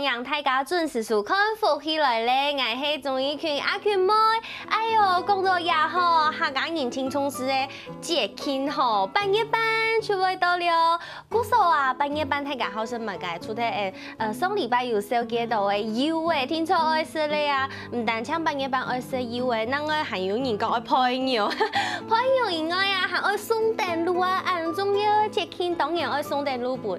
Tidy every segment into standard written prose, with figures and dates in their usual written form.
迎大家准时收看福起来咧，我是钟意群阿群妹。哎呦，讲到也好，客家人青春时的节庆吼，半夜班就会到了。古时候啊，半夜班大家好生物嘅出台上礼拜有小几道的优惠，听说爱说咧啊，唔但抢半夜班爱说优惠，咱个还有人讲爱配牛，配牛以外啊，还爱送电路啊，按重要节庆当然爱送电路本，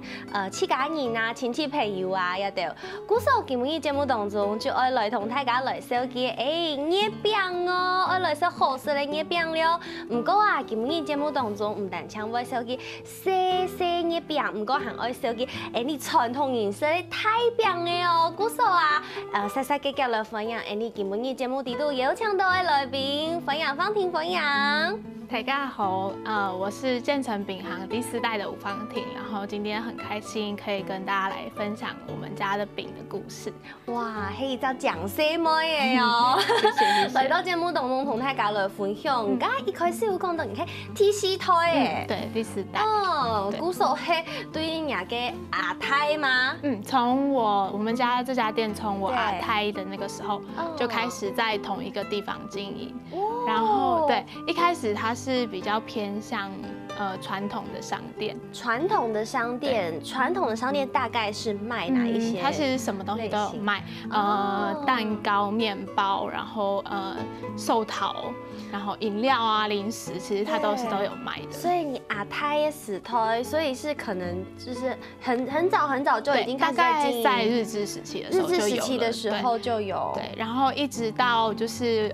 自家人啊，亲戚朋友啊，也对。古时候今日节目当中就爱来同大家来小记，月饼哦，爱来说好食的月饼了。唔过啊，今日节目当中唔但抢爱小记细细月饼，唔过还爱小记，你传统形式的太饼的哦。古时候啊，细细格格来分享，你今日节目底度有请到的来宾，分享芳婷分享。大家好，我是建成饼行第4代的吴芳婷，然后今天很开心可以跟大家来分享我们家的饼的故事。哇，嘿，叫讲什么的哟？谢谢。来到节目当中同大家来分享，刚一开始有讲到你看 TC 胎诶，对，第4代。哦，古时候嘿对于人家阿胎吗？从我们家这家店从我阿胎的那个时候就开始在同一个地方经营，然后对，一开始它是比较偏向传统的商店。传统的商店大概是卖哪一些？它其实什么东西都有卖，蛋糕、面包，然后寿桃，然后饮料啊、零食，其实它都有卖的。所以你阿胎死胎，所以是可能就是很早就已经开始在经营，在日治时期的时候就有了。日治时期的时候就有。对，然后一直到就是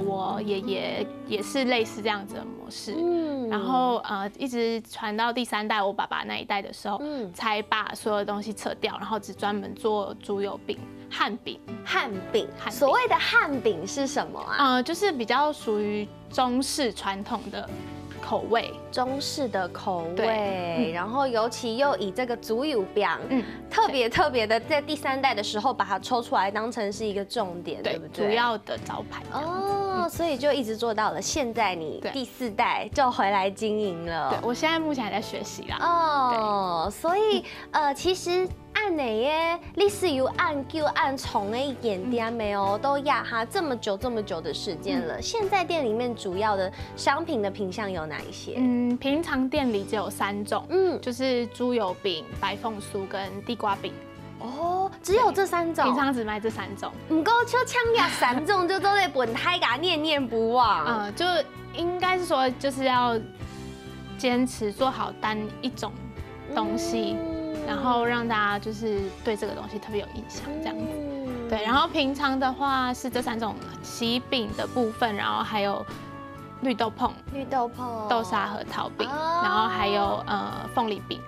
我爷爷也是类似这样子的模式，然后一直传到第3代我爸爸那一代的时候，才把所有东西撤掉，然后只专门做猪油饼、汉饼。所谓的汉饼是什么啊？就是比较属于中式传统的口味，中式的口味，然后尤其又以这个猪油饼，特别的在第3代的时候把它抽出来当成是一个重点，对不对？主要的招牌。所以就一直做到了现在，你第4代就回来经营了。对，我现在目前还在学习啦。所以其实按哪耶历史有按旧按重的一点点没有，都压哈这么久的时间了。现在店里面主要的商品的品项有哪一些？平常店里只有3种，就是猪油饼、白凤酥跟地瓜饼。只有这3种，平常只卖这3种。唔够就抢呀3种，就都在本台噶念念不忘。就应该是说，就是要坚持做好单一种东西，然后让大家就是对这个东西特别有印象，这样子。对，然后平常的话是这3种喜饼的部分，然后还有绿豆椪、豆沙核桃饼，然后还有凤梨饼。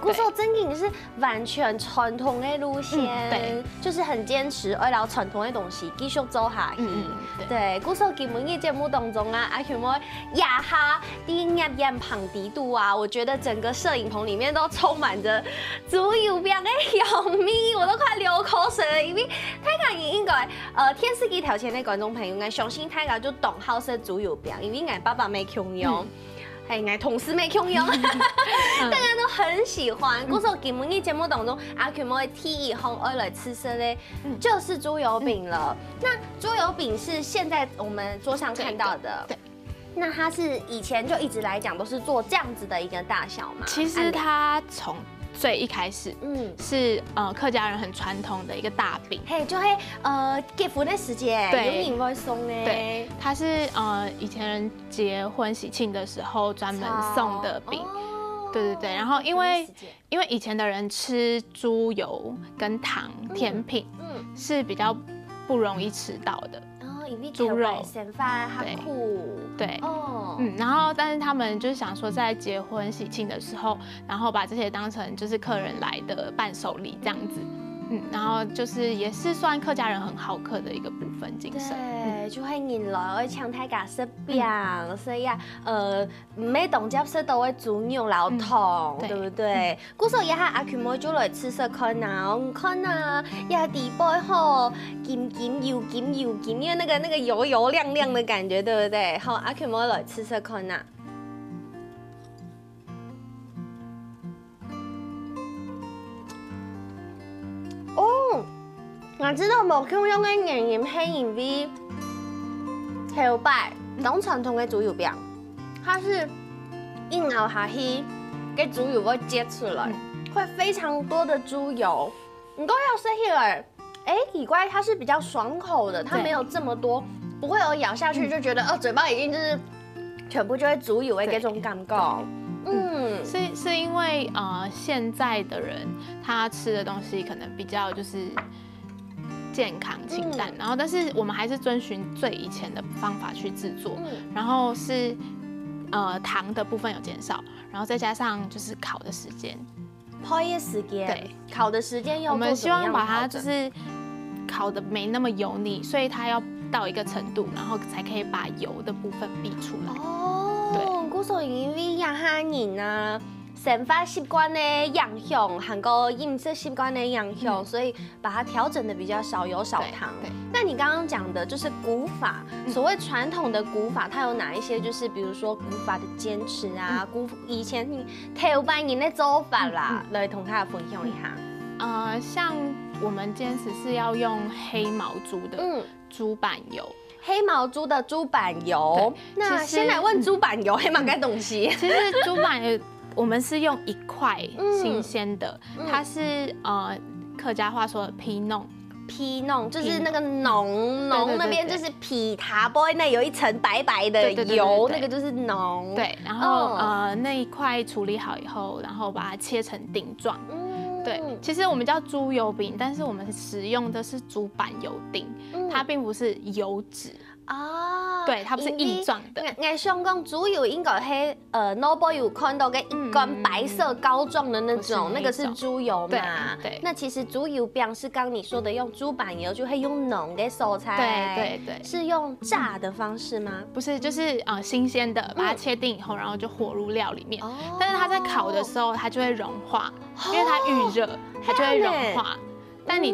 古时候真的是完全传统的路线，就是很坚持爱聊传统的东西，继续走下去。对，古时候今日节目当中啊，阿群妹压下第1旁底度啊，我觉得整个摄影棚里面都充满着猪油饼的香味，我都快流口水了。因为大家应该电视机头前的观众朋友，我相信大家就懂好食猪油饼，因为俺爸爸没穷用。俺同事没穷用，大家都很喜欢。古时候今日节目当中，阿群妹提议红爱来吃色的，就是猪油饼了。那猪油饼是现在我们桌上看到的，对。那它是以前就一直来讲都是做这样子的一个大小吗？其实它从最一开始，是客家人很传统的一个大饼，就结婚的时间，有人会送呢。对，它是以前人结婚喜庆的时候专门送的饼。对，然后因为以前的人吃猪油跟糖甜品，是比较不容易吃到的。猪肉、对，然后但是他们就是想说，在结婚喜庆的时候，然后把这些当成就是客人来的伴手礼这样子。然后就是也是算客家人很好客的一个部分精神。对，就会引来会抢大家食饼，所以啊，每动接食都会猪肉老汤，对不对？古时候也哈阿群妹就来吃食看啊，看啊，也底杯吼，金油，因为那个油亮亮的感觉，对不对？好，阿群妹来吃食看啊。我知道无香用的原因是因为头摆当传统的猪油饼，它是一咬下去，给猪油会接出来，会非常多的猪油。你都要吃起来，奇怪，它是比较爽口的，它没有这么多，不会有咬下去就觉得嘴巴已经就是全部就会猪油的这种感觉。是因为现在的人他吃的东西可能比较就是健康清淡，然后但是我们还是遵循最以前的方法去制作，然后是糖的部分有减少，然后再加上就是烤的时间，泡的时间，对，烤的时间要我们希望把它就是烤的没那么油腻，所以它要到一个程度，然后才可以把油的部分逼出来。对，古时因为亚哈人啊，生活习惯的影响，韩国饮食习惯的影响，所以把它调整的比较少油少糖。那你刚刚讲的就是古法，所谓传统的古法，它有哪一些？就是比如说古法的坚持啊，以前你台湾人的做法啦，来同大家分享一下。像我们坚持是要用黑毛猪的猪板油。黑毛猪的猪板油，那先来问猪板油黑毛该东西。其实猪板油我们是用一块新鲜的，它是客家话说的皮弄。皮弄就是那个浓那边就是皮塔 boy 那有一层白白的油，那个就是浓。对，然后那一块处理好以后，然后把它切成丁状。对，其实我们叫猪油饼，但是我们使用的是猪板油丁，它并不是油脂啊。对，它不是液状的。我想讲猪油应该是脑波有看到个一根白色膏状的那种，那个是猪油嘛？对。那其实猪油饼是刚你说的用猪板油，就会用浓的蔬菜。对，是用炸的方式吗？不是，就是新鲜的，把它切丁以后，然后就火入料里面。但是它在烤的时候，它就会融化，因为它预热，它就会融化。但你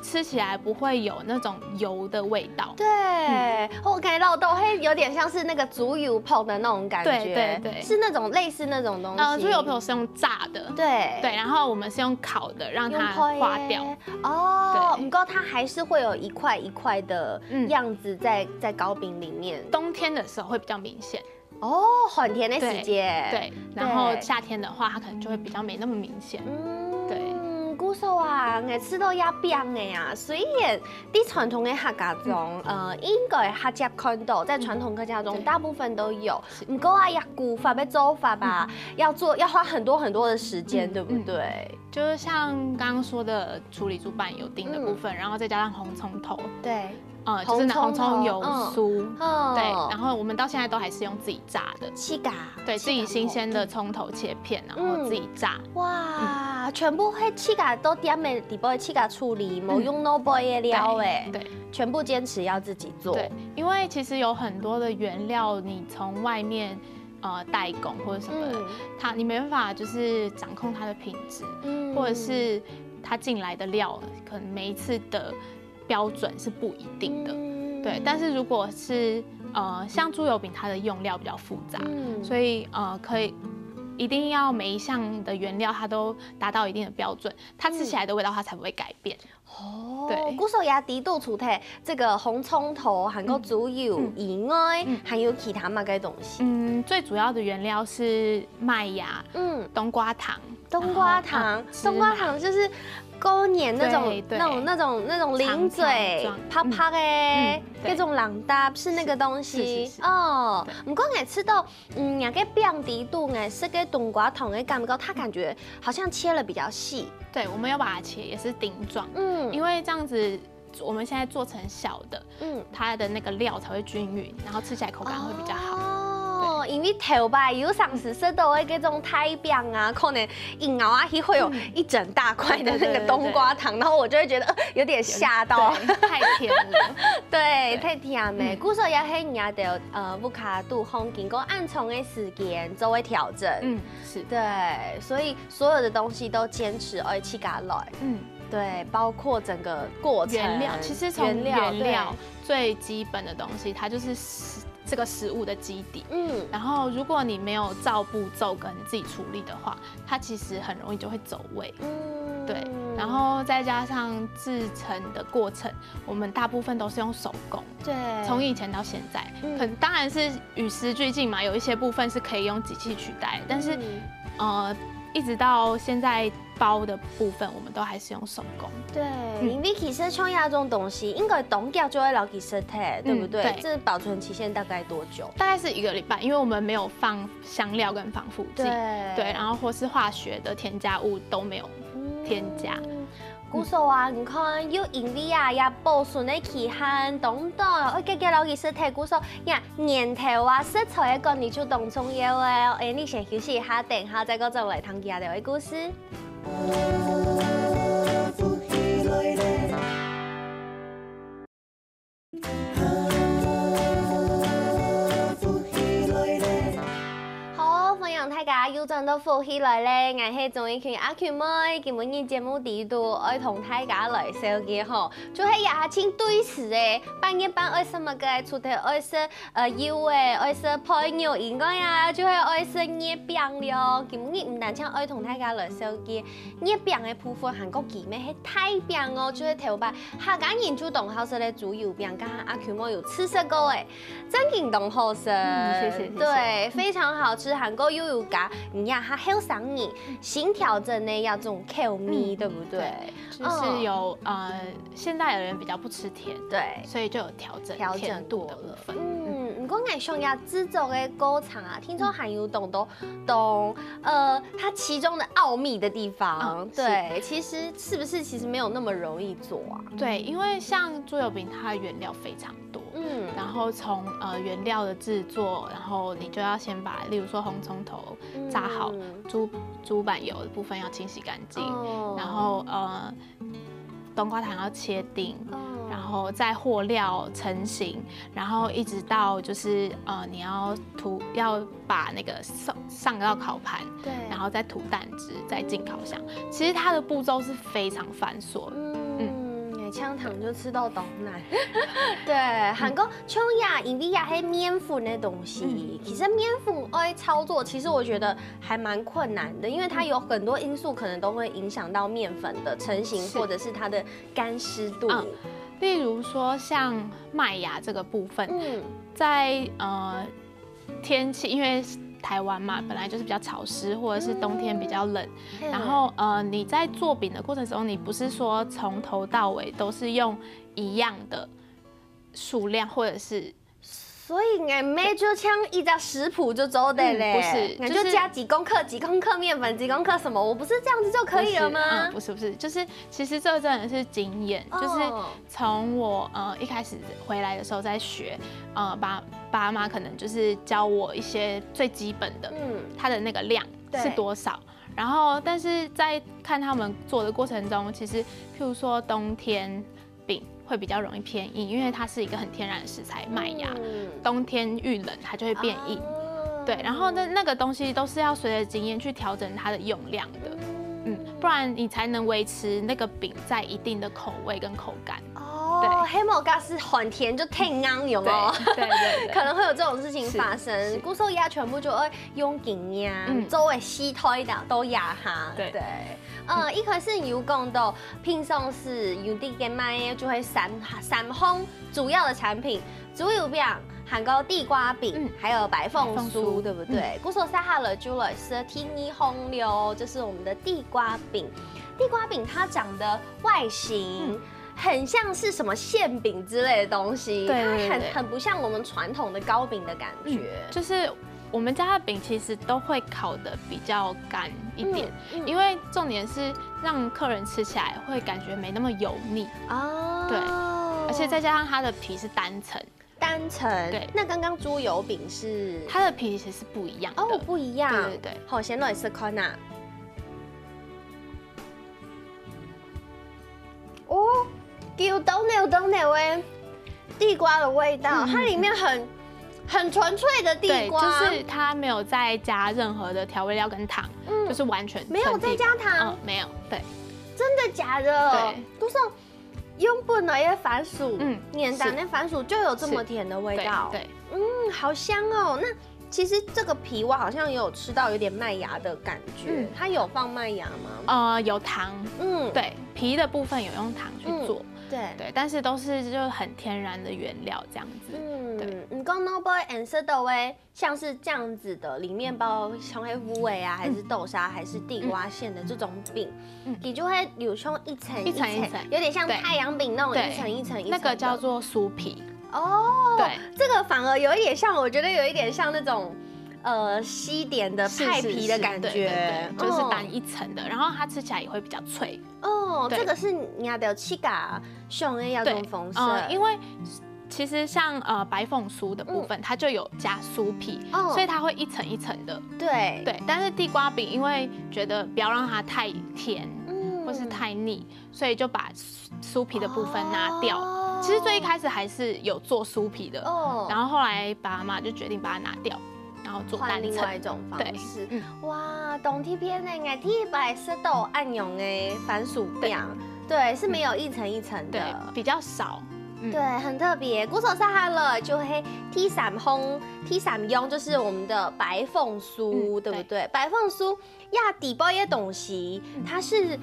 吃起来不会有那种油的味道。对，我感觉到都会有点像是那个猪油泡的那种感觉。对，是那种类似那种东西。猪油泡是用炸的。对，然后我们是用烤的，让它化掉。不过它还是会有一块一块的样子在糕饼里面。冬天的时候会比较明显。很甜的时间。对，然后夏天的话，它可能就会比较没那么明显。对。古时候啊，我吃到鸭饼的呀。虽然在传统的客家中，应该客家看到，在传统客家中大部分都有。不过啊，古法要做法吧，要花很多很多的时间，对不对？就是像刚刚说的处理猪板油丁的部分，然后再加上红葱头。对。就是红葱油酥，对，然后我们到现在都还是用自己炸的，对，自己新鲜的葱头切片，然后自己炸。哇，全部黑气嘎都点的底部气嘎处理，没用 no boy 的料哎，对，全部坚持要自己做。对，因为其实有很多的原料，你从外面代工或者什么的，你没办法就是掌控它的品质，或者是它进来的料，可能每一次的标准是不一定的，对。但是如果是像猪油饼，它的用料比较复杂，所以可以一定要每一项的原料它都达到一定的标准，它吃起来的味道它才不会改变。对，古时候也低度出体这个红葱头、韩国猪油以外，还有其他嘛个东西？最主要的原料是麦芽，冬瓜糖，冬瓜糖就是过年那种零嘴啪啪的那种朗达是那个东西哦。不过我吃到那个饼底度哎是个冬瓜糖的感觉，它感觉好像切了比较细。对，我们要把它切也是丁状，因为这样子我们现在做成小的，它的那个料才会均匀，然后吃起来口感会比较好。因为头吧有上次吃到的那种太饼啊，可能一咬下去会有一整大块的那个冬瓜糖，然后我就会觉得有点吓到，太甜了。对，太甜了。古时候也是也得不卡度烘经过暗冲的时间作为调整。是。对，所以所有的东西都坚持而去加来。对，包括整个过程。原料其实从原料最基本的东西，它就是这个食物的基底，然后如果你没有照步骤跟自己处理的话，它其实很容易就会走味。对，然后再加上制成的过程，我们大部分都是用手工。对，从以前到现在，当然是与时俱进嘛，有一些部分是可以用机器取代，但是一直到现在包的部分，我们都还是用手工。对，因为其实像亚种东西，应该冻掉就会老几十天，对不对？对。这保存期限大概多久？大概是1个礼拜，因为我们没有放香料跟防腐剂，对，然后或是化学的添加物都没有添加。古说啊，你看有因为啊，也保存的期限等等，我记老几十天古说呀，年头啊，食材的管理就当重要的。你先休息一下，等下再再来谈其他的故事。大家又真到福起來咧，我係綜藝圈阿權妹，今日節目第一度愛同大家來小結吼，就係亞青對詞誒，半夜班愛什麼個出題愛食油誒，愛食配牛應該啊，就係愛食月餅了。今日唔單止愛同大家來小結，月餅嘅部分韓國幾咩係太餅哦，就係頭擺客家人主動好食咧煮油餅，剛剛阿權妹有吃食過誒，真勁動好食，謝謝，對，非常好吃，韓國又有你呀，它好上癮，新調整呢要這種口味，對不對？就是有現代的人比較不吃甜，對，所以就有調整度的部分。不過我想要製作的過程啊，聽說還有懂它其中的奧秘的地方，對，其實是不是其實沒有那麼容易做啊？對，因為像豬油餅，它原料非常多。然後從原料的製作，然後你就要先把，例如說紅蔥頭炸好，豬板油的部分要清洗乾淨，然後冬瓜糖要切丁，然後再和料成型，然後一直到就是你要把那個上到烤盤，對，然後再塗蛋汁，再進烤箱。其實它的步驟是非常繁瑣的。嗆糖就吃到倒奶，對，韓國像呀，因為呀係麵粉的東西，其實麵粉愛操作，其實我覺得還蠻困難的，因為它有很多因素可能都會影響到麵粉的成型，或者是它的乾濕度。例如說像麥芽這個部分，在天氣，因為台灣嘛，本來就是比較潮濕，或者是冬天比較冷。然後你在做餅的過程中，你不是說從頭到尾都是用一樣的數量，或者是，所以我妹就像依照食譜就走的嘞，不是，我就加幾公克麵粉，幾公克什麼，我不是這樣子就可以了嗎？不是，就是其實這真的是經驗，就是從我一開始回來的時候在學，爸媽可能就是教我一些最基本的，它的那個量是多少。然後，但是在看他們做的過程中，其實譬如說冬天餅會比較容易偏硬，因為它是一個很天然的食材麥芽，冬天遇冷它就會變硬。對，然後那個東西都是要隨着經驗去調整它的用量的，不然你才能維持那個餅在一定的口味跟口感。哦，黑毛咖是很甜就太硬，有吗？对，可能会有这種事情發生。古時候呀，全部就會用經驗，周圍細推的都壓下。對，一開始有講到平常時有啲嘅賣就會三項主要的產品，豬油餅、韓國地瓜餅，還有白鳳酥，對不對？古時候下了就來是天衣紅柳，這是我們的地瓜餅。地瓜餅它長的外形。很像是什麼餡餅之類的東西，它很不像我們傳統的糕餅的感覺。就是我們家的餅其實都會烤得比較乾一點，因為重點是讓客人吃起來會感覺沒那麼油膩。哦，對，而且再加上它的皮是單層。單層，對。那剛剛豬油餅是它的皮其實是不一樣的。哦，不一樣。對。好，先來試看啊。哦。有懂了哎，地瓜的味道，它裡面很純粹的地瓜，就是它沒有再加任何的調味料跟糖，就是完全沒有再加糖，沒有，對，真的假的？對，都是用本來的番薯，年單的番薯就有這麼甜的味道，對，好香哦。那其实这个皮我好像也有吃到有点麦芽的感觉，它有放麦芽吗？有糖，对，皮的部分有用糖去做，对，但是都是就很天然的原料这样子，对。你讲 Noble and 的喂，像是这样子的，里面包像黑乌尾啊，还是豆沙，还是地瓜馅的这种饼，你就会有像一层一层，有点像太阳饼那种一层一层一层。那个叫做酥皮。对，这个反而有一点像，我觉得有一点像那种西点的派皮的感觉，就是单一层的，然后它吃起来也会比较脆。这个是你要的七嘎熊的那种风色，因为其实像白凤酥的部分，它就有加酥皮，所以它会一层一层的。对，但是地瓜饼因为觉得不要让它太甜，或是太腻，所以就把酥皮的部分拿掉。其实最一开始还是有做酥皮的，然后后来爸妈就决定把它拿掉，然后做单层，另外一种方式。哇，冬天片的爱天白色豆暗用的番薯饼，对，是没有一层一层的，比较少。对，很特别。古手沙哈了，就会 T3用，就是我们的白凤酥，对不对？白凤酥呀，底包一些东西，它是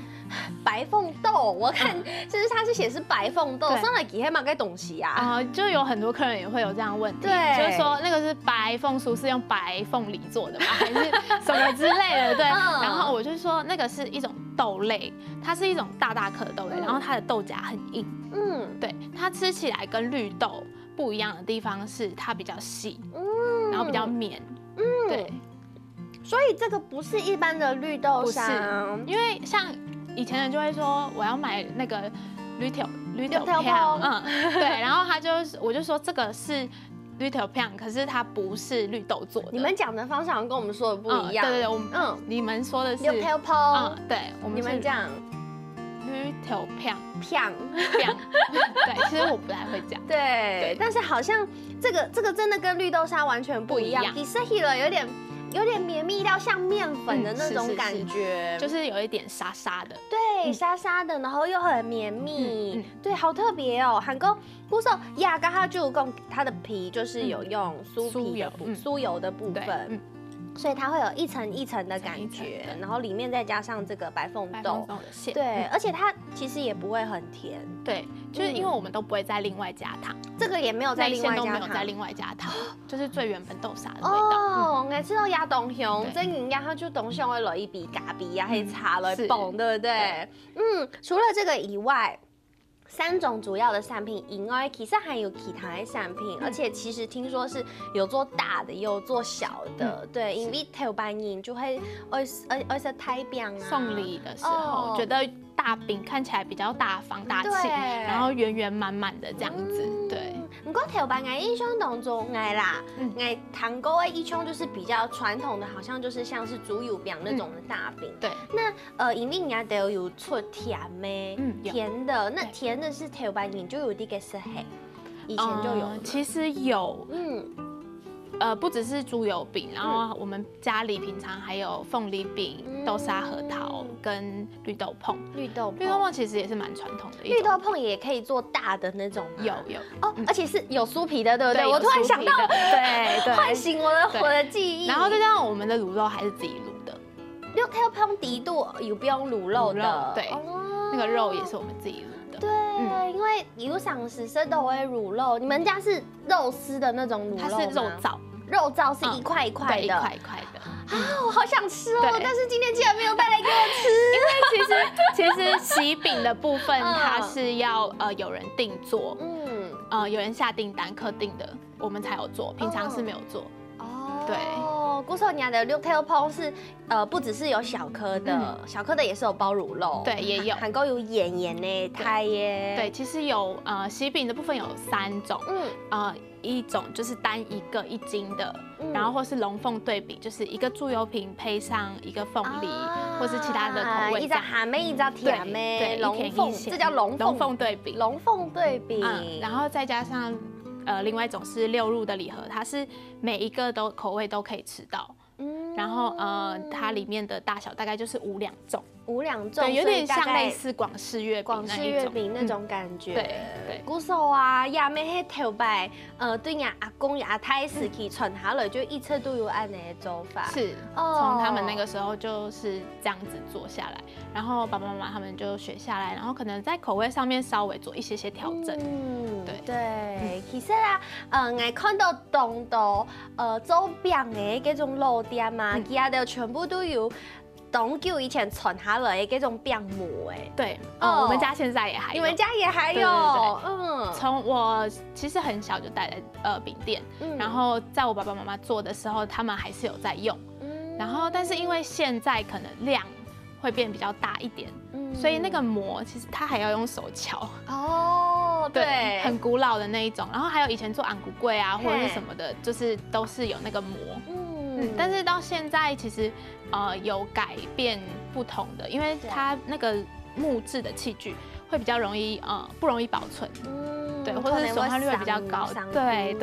白凤豆，我看就是它是写是白凤豆，上来给黑嘛个东西啊？就有很多客人也会有这样问题，就是说那个是白凤酥是用白凤梨做的吗？还是什么之类的？对，然后我就说那个是一种豆类，它是一种大颗的豆类，然后它的豆荚很硬，对，它吃起来跟绿豆不一样的地方是它比较细，然后比较绵，对，所以这个不是一般的绿豆沙，因为像以前人就会说我要买那个绿豆片，对，然后我就说这个是绿豆片，可是它不是绿豆做的。你们讲的方式好像跟我们说的不一样。对，你们说的是绿豆泡，对，你们讲绿豆片，对，其实我不太会讲。对，但是好像这个真的跟绿豆沙完全不一样。比色了有点绵密到像面粉的那种感觉，就是有一点沙沙的。对，沙沙的，然后又很绵密。对，好特别哦。韩国古手雅嘎哈就讲它的皮就是有用酥油的部分。所以它会有一层一层的感觉，然后里面再加上这个白凤豆的馅，对，而且它其实也不会很甜，对，就是因为我们都不会再另外加糖，这个也没有再另外加糖，就是最原本豆沙的味道。我吃到鸭东熊，这人家它就东熊会落一笔咖比呀，还茶了蹦，对不对？除了这个以外。3种主要的产品，以外其实还有其他的产品，而且其实听说是有做大的，也有做小的，对，因为台湾人就会爱吃太饼啊，送礼的时候觉得大饼看起来比较大方大气，然后圆圆满满的这样子，对。不过台湾的印象当中，糖糕的印象就是比较传统的，好像就是像是猪油饼那种的大饼。对。那因为人家都有出甜的，甜的，那甜的是台湾人就有这个是黑，以前就有。其实有，不只是猪油饼，然后我们家里平常还有凤梨饼、豆沙核桃跟绿豆椪。绿豆椪其实也是蛮传统的。绿豆椪也可以做大的那种。有而且是有酥皮的，对不对？我突然想到，对，唤醒我的记忆。然后再加上我们的卤肉还是自己卤的。绿豆椪底度有不用卤肉的，对，那个肉也是我们自己卤的。对，因为有赏识是都会卤肉，你们家是肉丝的那种卤肉吗？它是肉燥是一块一块的，一块一块的。我好想吃哦！但是今天竟然没有带来给我吃。因为其实喜饼的部分它是要有人定做，有人下订单客定的，我们才有做，平常是没有做。对。古手娘的绿豆椪是不只是有小颗的，小颗的也是有包卤肉，对，也有，韩国有盐呢，太耶。对，其实有喜饼的部分有3种，一种就是单一个1斤的，然后或是龙凤对饼，就是一个猪油饼配上一个凤梨，或是其他的口味，一张咸妹，一张甜妹，龙凤，这叫龙凤对饼，龙凤对饼，然后再加上。另外一种是6入的礼盒，它是每一个口味都可以吃到，然后它里面的大小大概就是5两重。5两重，对，有点像类似广式月饼那种感觉。对，古时候啊，也咩迄头摆，对呀，阿公阿太时期传下来，就一直都有按的做法。是，从他们那个时候就是这样子做下来，然后爸爸妈妈他们就学下来，然后可能在口味上面稍微做一些调整。对，其实啊，我看到东道做饼的这种老店嘛，其他的全部都有。东久以前传下来的这种饼模，对，我们家现在也还有，你们家也还有，从我其实很小就带来饼店，然后在我爸爸妈妈做的时候，他们还是有在用，然后但是因为现在可能量会变比较大一点，所以那个模其实它还要用手敲。对，很古老的那一种，然后还有以前做安骨柜啊或者是什么的，就是都是有那个模。但是到现在其实有改变不同的，因为它那个木质的器具会比较容易不容易保存，对，或者损坏率会比较高，对，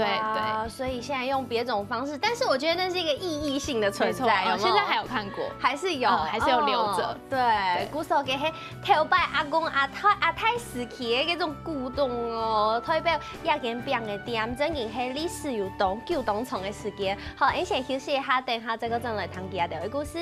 所以现在用别种方式，但是我觉得那是一个意义性的存在，现在还有看过，还是有，还是有留着，对，古时候嘅迄头摆阿公阿太时期的嗰种古董哦，代表也间饼的店，真正係历史有旧东厂的时间。好，我先休息一下，等下再个再来谈其他的故事。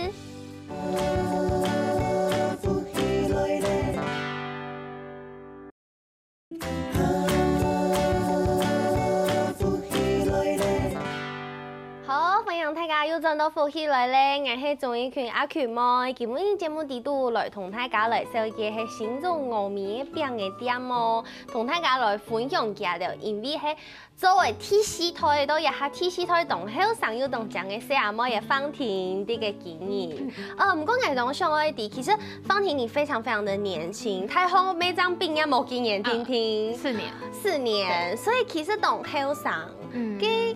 好，歡迎大家又轉到福起來咧，我係綜藝圈阿權妹。今日節目地度來同大家來紹介係新種糯米餅嘅店哦，同大家來分享下條，因為係作為第四台都也係第四台同後生要同講嘅細阿妹嘅芳婷啲嘅經驗。唔過我同上愛啲，其實芳婷你非常非常的年輕，太好每張餅也冇經驗聽聽。4年，所以其實同後生嘅。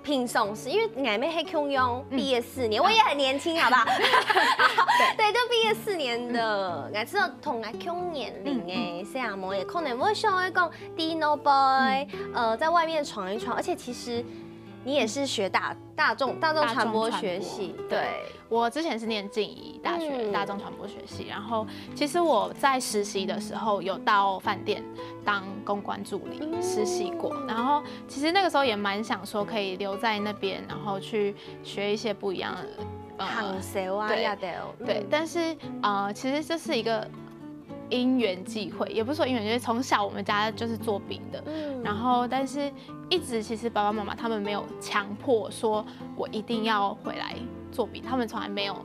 平常是因為我妹係空用畢業4年，我也很年輕，好不好？對，就畢業4年的，我知道同我同年齡嘅細阿妹，也可能會想要講 Dino Boy，在外面闖一闖，而且其實你也是學大眾傳播學系，對。我之前是念靜宜大學大眾傳播學系，然後其實我在實習的時候有到飯店當公關助理實習過，然後其實那個時候也蠻想說可以留在那邊，然後去學一些不一樣的行銷啊，對，但是其實這是一個因緣際會，也不是說因緣，就是從小我們家就是做餅的，然後但是一直其實爸爸媽媽他們沒有強迫說我一定要回來做餅，他們從來沒有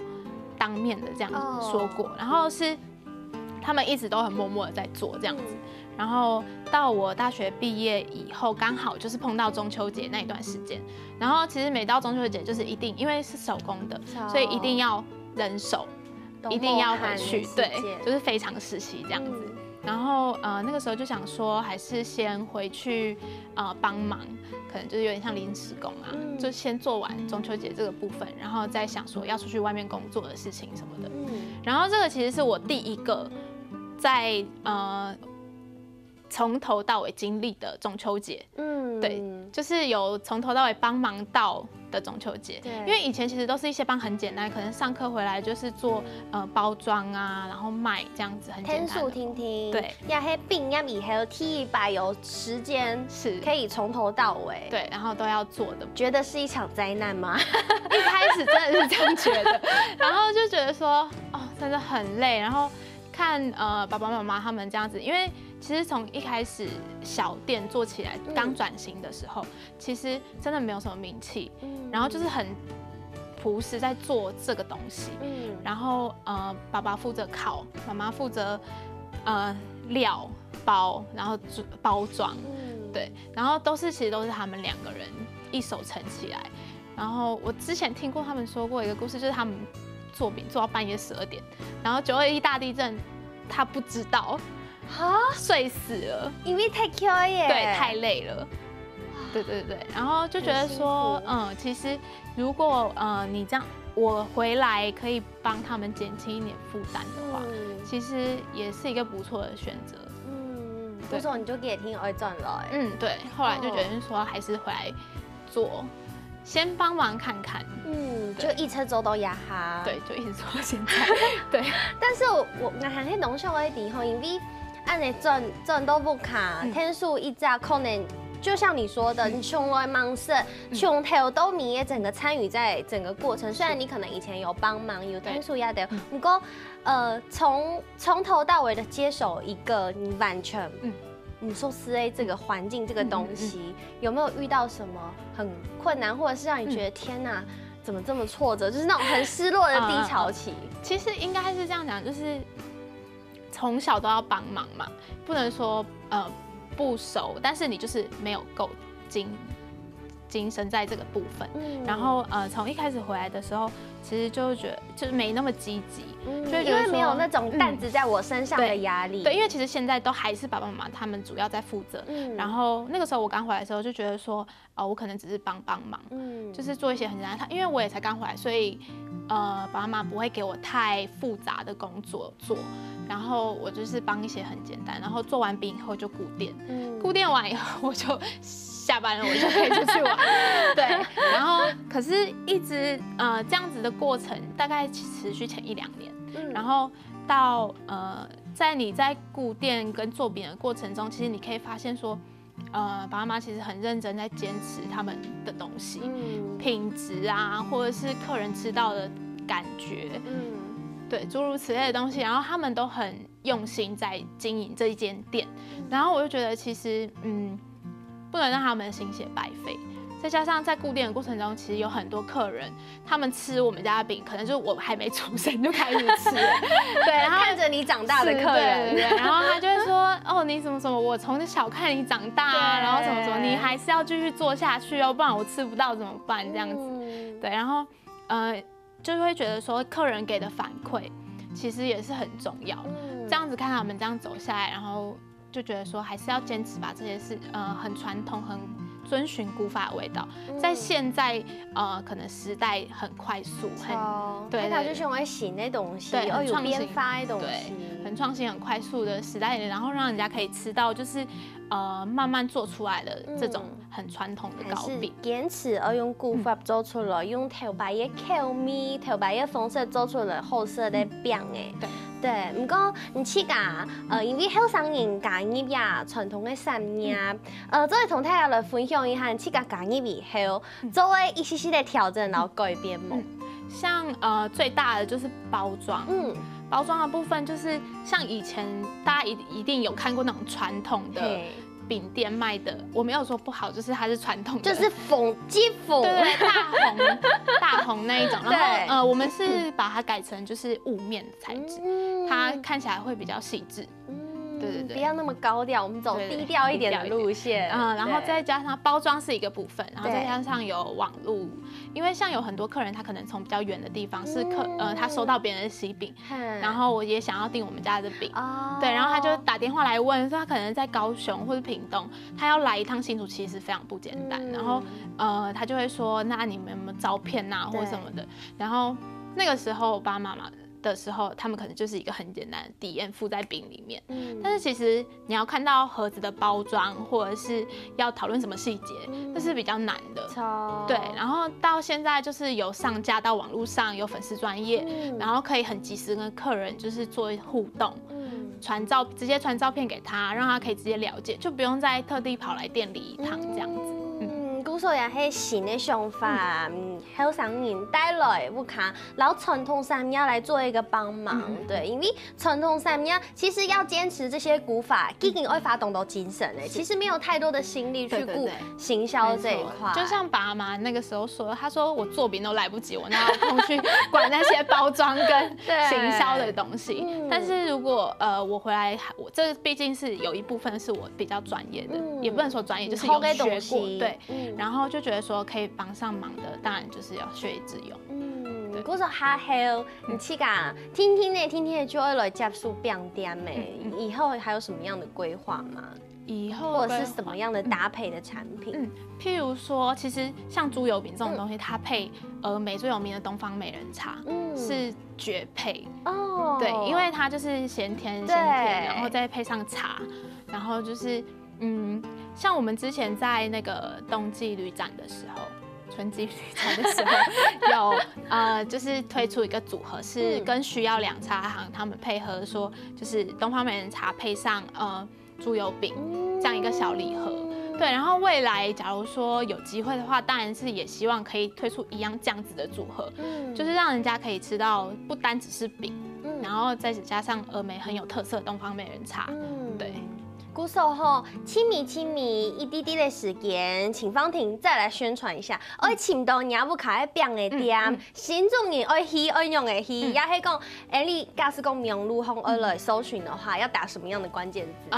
當面的這樣子說過，然後是他們一直都很默默的在做這樣子，然後到我大學畢業以後，剛好就是碰到中秋節那一段時間，然後其實每到中秋節就是一定，因為是手工的，所以一定要人手，一定要回去，對，就是非常實習這樣子。然後那個時候就想說，還是先回去幫忙，可能就是有點像臨時工啊，就先做完中秋節這個部分，然後再想說要出去外面工作的事情什麼的。然後這個其實是我第一個在從頭到尾經歷的中秋節，對，就是有從頭到尾幫忙到的中秋節，因為以前其實都是一些幫很簡單，可能上課回來就是做包裝啊，然後賣這樣子很簡單的。天數聽聽，對，要係畢業以後第一把有時間是可以從頭到尾，對，然後都要做的，覺得是一場災難嗎？一開始真的是這樣覺得，然後就覺得說哦，真的很累，然後看爸爸媽媽他們這樣子，因為其實從一開始小店做起來，剛轉型的時候，其實真的沒有什麼名氣，然後就是很樸實在做這個東西，然後爸爸負責烤，媽媽負責料包，然後包裝，對，然後其實都是他們兩個人一手撐起來。然後我之前聽過他們說過一個故事，就是他們做餅做到半夜12點，然後921大地震，他不知道。睡死了，因為太累耶，對，太累了，對，然後就覺得說，其實如果你這樣，我回來可以幫他們減輕一點負擔的話，其實也是一個不錯的選擇。不錯，你就也挺愛賺了。對，後來就決定說還是回來做先帮忙看看。就一车走到牙哈。对，就一直做到现在。对。但是我还迄农小的地方，因为按你赚都不卡，天数一早可能。就像你说的，你从来忙事，从头到尾也整个参与在整个过程。虽然你可能以前有帮忙，有天数压的，不过从头到尾的接手一个你完全你说4A 这个环境这个东西，有没有遇到什么很困难，或者是让你觉得天哪，怎么这么挫折，就是那种很失落的低潮期？其实应该是这样讲，就是从小都要帮忙嘛，不能说不熟，但是你就是没有够精神在这个部分。然后从一开始回来的时候，其实就觉得就是没那么积极，就因为没有那种担子在我身上的压力。对，因为其实现在都还是爸爸妈妈他们主要在负责。然后那个时候我刚回来的时候就觉得说，我可能只是帮忙，就是做一些很简单。因为我也才刚回来，所以爸爸妈妈不会给我太复杂的工作做。然后我就是帮一些很简单，然后做完饼以后就固店，固店完以后我就下班了，我就可以出去玩。对，然后可是一直这样子的过程大概持续前1-2年，然后到在你在固店跟做饼的过程中，其实你可以发现说，爸爸妈妈其实很认真在坚持他们的东西，品质啊，或者是客人吃到的感觉，对，诸如此类的东西，然后他们都很用心在经营这一间店，然后我就觉得其实不能让他们的心血白费。再加上在固店的过程中，其实有很多客人，他们吃我们家的饼，可能就是我还没出生就开始吃了，对，然后看着你长大的客人，对，然后他就会说，哦，你什么什么，我从小看你长大啊，然后什么什么，你还是要继续做下去哦，不然我吃不到怎么办？这样子，对，然后就会觉得说，客人给的反馈其实也是很重要，这样子看他们这样走下来，然后就觉得说，还是要坚持把这些事，很传统很。遵循古法的味道，在现在可能时代很快速，对，他就是用来新的东西，对，有编发的东西，很创新、很快速的时代，然后让人家可以吃到，就是慢慢做出来的这种很传统的糕饼，坚持要用古法做出来，用头白的口味、头白的方式做出来好吃的饼诶。对，不过你去讲，因为后生人家入呀传统的产业，作为同大家来分享一下，去讲入以后，作为一些的调整然后改变吗？像最大的就是包装，包装的部分就是像以前大家一定有看过那种传统的。饼店卖的，我没有说不好，就是它是传统的，就是鸡缝，对，大红那一种。然后我们是把它改成就是雾面的材质，它看起来会比较细致。对，不要那么高调，我们走低调一点的路线。然后再加上包装是一个部分，然后再加上有网路，因为像有很多客人他可能从比较远的地方是他收到别人的喜饼，然后我也想要订我们家的饼，对，然后他就打电话来问，说他可能在高雄或者屏东，他要来一趟新竹其实非常不简单，然后他就会说，那你们有没有照片啊或什么的，然后那个时候爸爸妈妈的时候，他们可能就是一个很简单的底宴附在饼里面，但是其实你要看到盒子的包装，或者是要讨论什么细节，这是比较难的。对，然后到现在就是有上架到网络上，有粉丝专页，然后可以很及时跟客人就是做互动，直接传照片给他，让他可以直接了解，就不用再特地跑来店里一趟这样子。古时也是新的想法，后生人带来不卡，然后传统产业来做一个帮忙，对，因为传统产业其实要坚持这些古法，已经会发动到精神诶，其实没有太多的心力去顾行销这一块。就像爸妈那个时候说，他说我做饼都来不及，我哪有空去管那些包装跟行销的东西？但是如果我回来，我这毕竟是有一部分是我比较专业的，也不能说专业，就是有学过，对。然后就觉得说可以帮上忙的，当然就是要学以致用。我说哈后，你去讲听听就会来接触饼店诶。以后还有什么样的规划吗？以后或者是什么样的搭配的产品？譬如说，其实像猪油饼这种东西，它配美最有名的东方美人茶，是绝配哦。对，因为它就是咸甜，然后再配上茶，然后就是像我们之前在那个冬季旅展的时候，春季旅餐的时候，有就是推出一个组合，是跟需要凉茶行他们配合说，就是东方美人茶配上猪油饼这样一个小礼盒。对，然后未来假如说有机会的话，当然是也希望可以推出一样这样子的组合，就是让人家可以吃到不单只是饼，然后再加上峨眉很有特色的东方美人茶，对。鼓手吼，亲密一滴滴的时间，请方婷再来宣传一下。而请到你不卡在饼的店，新中人爱喜爱用的喜，也是讲，你假使讲名路红来搜寻的话，要打什么样的关键字？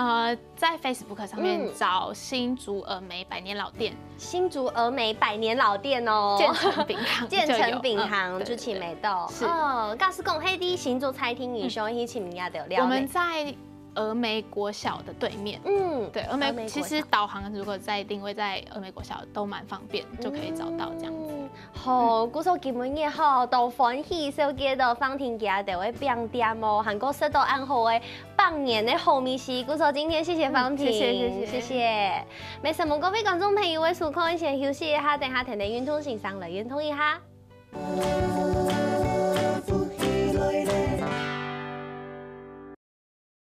在 Facebook 上面找新竹峨眉百年老店，新竹峨眉百年老店哦，建成饼行，建成饼行就青梅豆。是，假使讲黑的新竹餐厅以上一起名也得了。我们在峨眉国小的对面，对，峨眉其实导航如果在定位在峨眉国小都蛮方便，就可以找到这样子。好，鼓手今日也好，都欢喜小姐的方婷家的位饼店哦，韩国食到暗号的半年的好米西。鼓手今天谢谢方婷，谢谢。没什么，各位观众朋友，我数看先休息一下，等下听的运动欣赏来运动一下。